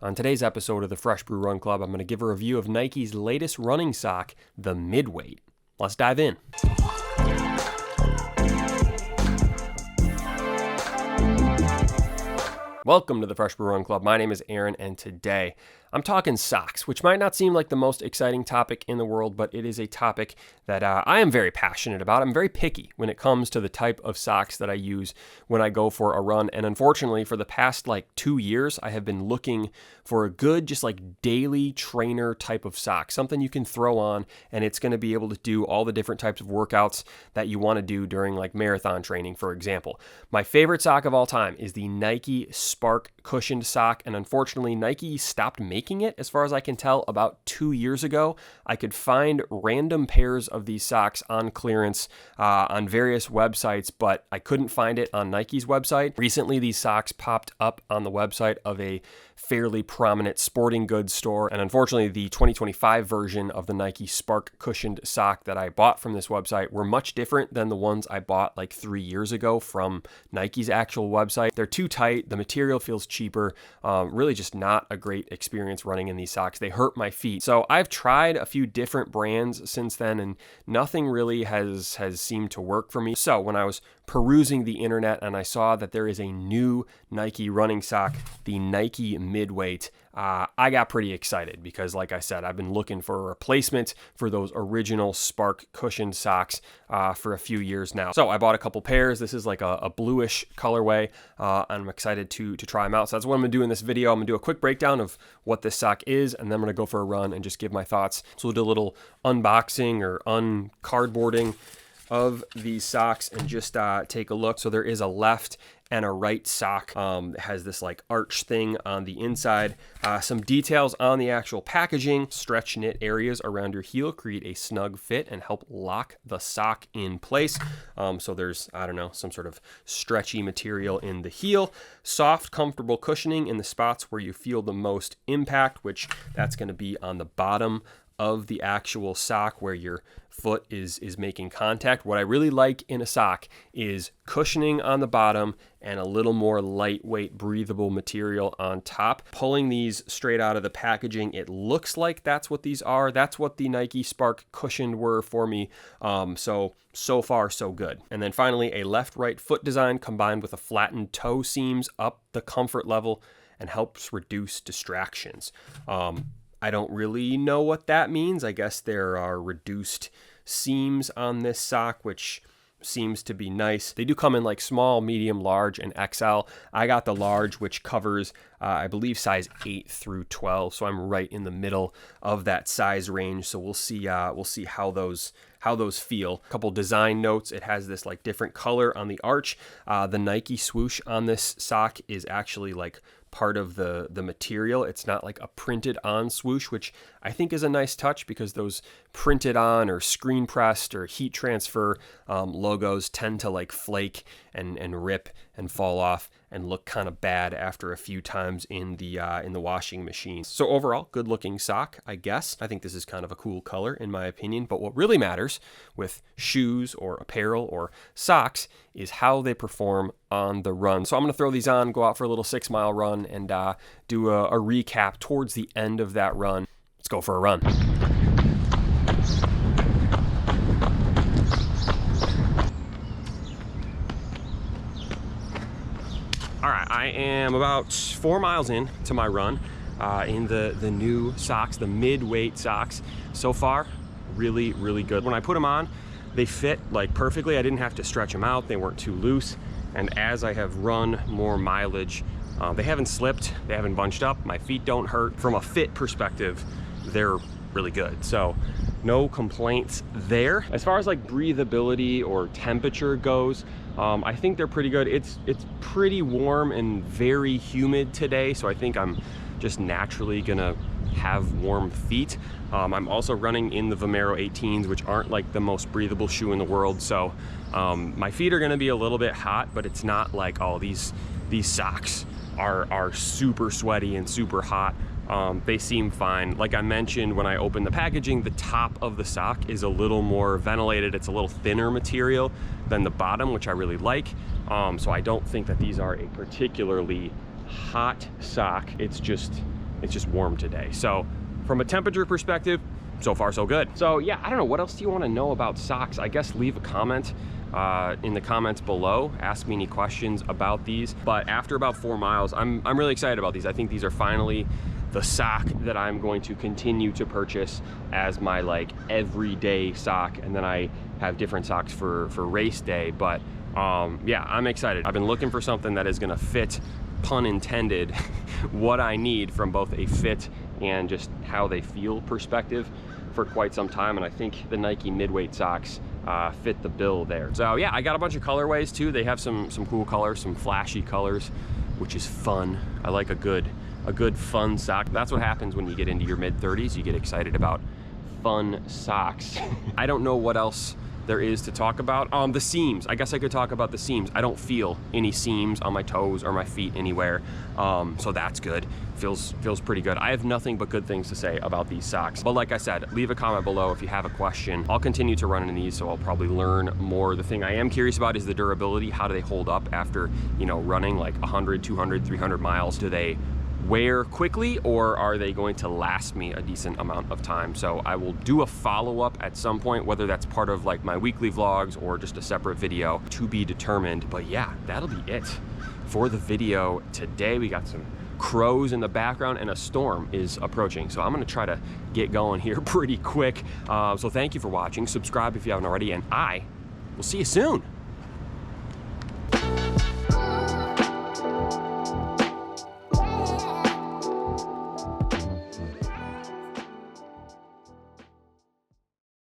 On today's episode of the Fresh Brew Run Club, I'm going to give a review of Nike's latest running sock, the Midweight. Let's dive in. Welcome to the Fresh Brew Run Club. My name is Aaron, and today I'm talking socks, which might not seem like the most exciting topic in the world, but it is a topic that I am very passionate about. I'm very picky when it comes to the type of socks that I use when I go for a run. And unfortunately, for the past 2 years, I have been looking for a good, just daily trainer type of sock, something you can throw on and it's going to be able to do all the different types of workouts that you want to do during marathon training, for example. My favorite sock of all time is the Nike Spark cushioned sock, and unfortunately, Nike stopped making it, as far as I can tell, about 2 years ago. I could find random pairs of these socks on clearance on various websites, but I couldn't find it on Nike's website. Recently, these socks popped up on the website of a fairly prominent sporting goods store, and unfortunately, the 2025 version of the Nike Spark cushioned sock that I bought from this website were much different than the ones I bought 3 years ago from Nike's actual website. They're too tight, the material feels cheaper, really just not a great experience running in these socks. They hurt my feet. So I've tried a few different brands since then, and nothing really has seemed to work for me. So when I was perusing the internet and I saw that there is a new Nike running sock, the Nike Midweight, I got pretty excited because, like I said, I've been looking for a replacement for those original Spark cushioned socks for a few years now. So I bought a couple pairs. This is a bluish colorway, and I'm excited to try them out. So that's what I'm going to do in this video. I'm going to do a quick breakdown of what this sock is, and then I'm going to go for a run and just give my thoughts. So we'll do a little unboxing or uncardboarding of these socks and just take a look. So there is a left and a right sock. It has this arch thing on the inside. Some details on the actual packaging. Stretch knit areas around your heel create a snug fit and help lock the sock in place. So there's, some sort of stretchy material in the heel. Soft, comfortable cushioning in the spots where you feel the most impact, which that's going to be on the bottom of the actual sock where your foot is making contact. What I really like in a sock is cushioning on the bottom and a little more lightweight, breathable material on top. Pulling these straight out of the packaging, it looks like that's what these are. That's what the Nike Spark cushioned were for me. So far, so good. And then finally, a left-right foot design combined with a flattened toe seams up the comfort level and helps reduce distractions. I don't really know what that means. I guess there are reduced seams on this sock, which seems to be nice. They do come in small, medium, large, and XL. I got the large, which covers, I believe, size 8 through 12. So I'm right in the middle of that size range. So we'll see how those feel. A couple design notes. It has this different color on the arch. The Nike swoosh on this sock is actually part of the material. It's not a printed on swoosh, which I think is a nice touch because those printed on or screen pressed or heat transfer logos tend to flake and rip and fall off and look kind of bad after a few times in the washing machine. So overall, good looking sock, I guess. I think this is kind of a cool color in my opinion, but what really matters with shoes or apparel or socks is how they perform on the run. So I'm going to throw these on, go out for a little 6-mile run, and do a recap towards the end of that run. Let's go for a run. All right, I am about 4 miles in to my run in the new socks, the Midweight socks. So far, really, really good. When I put them on, they fit perfectly. I didn't have to stretch them out. They weren't too loose. And as I have run more mileage, they haven't slipped, they haven't bunched up, my feet don't hurt. From a fit perspective, they're really good. So no complaints there. As far as breathability or temperature goes, I think they're pretty good. It's pretty warm and very humid today, so I think I'm just naturally gonna have warm feet. I'm also running in the Vomero 18s, which aren't the most breathable shoe in the world, so my feet are gonna be a little bit hot, but it's not these socks are super sweaty and super hot. They seem fine. Like I mentioned when I opened the packaging, the top of the sock is a little more ventilated. It's a little thinner material than the bottom, which I really like. So I don't think that these are a particularly hot sock. It's just it's just warm today. So from a temperature perspective, so far so good. So yeah, I don't know, what else do you want to know about socks? I guess leave a comment in the comments below. Ask me any questions about these. But after about 4 miles, I'm really excited about these. I think these are finally the sock that I'm going to continue to purchase as my like everyday sock, and then I have different socks for race day. But yeah, I'm excited. I've been looking for something that is gonna fit, pun intended, what I need from both a fit and just how they feel perspective for quite some time, and I think the Nike Midweight socks fit the bill there. So yeah, I got a bunch of colorways too. They have some cool colors, some flashy colors, which is fun. I like a good fun sock. That's what happens when you get into your mid-30s. You get excited about fun socks. I don't know what else there is to talk about. The seams, I guess I could talk about the seams. I don't feel any seams on my toes or my feet anywhere, so that's good. Feels pretty good. I have nothing but good things to say about these socks. But like I said, leave a comment below if you have a question. I'll continue to run in these, so I'll probably learn more. The thing I am curious about is the durability. How do they hold up after, you know, running like 100, 200, 300 miles? Do they wear quickly, or are they going to last me a decent amount of time? So I will do a follow-up at some point, whether that's part of like my weekly vlogs or just a separate video, to be determined. But yeah, that'll be it for the video today. We got some crows in the background and a storm is approaching, so I'm gonna try to get going here pretty quick. So thank you for watching. Subscribe if you haven't already, and I will see you soon.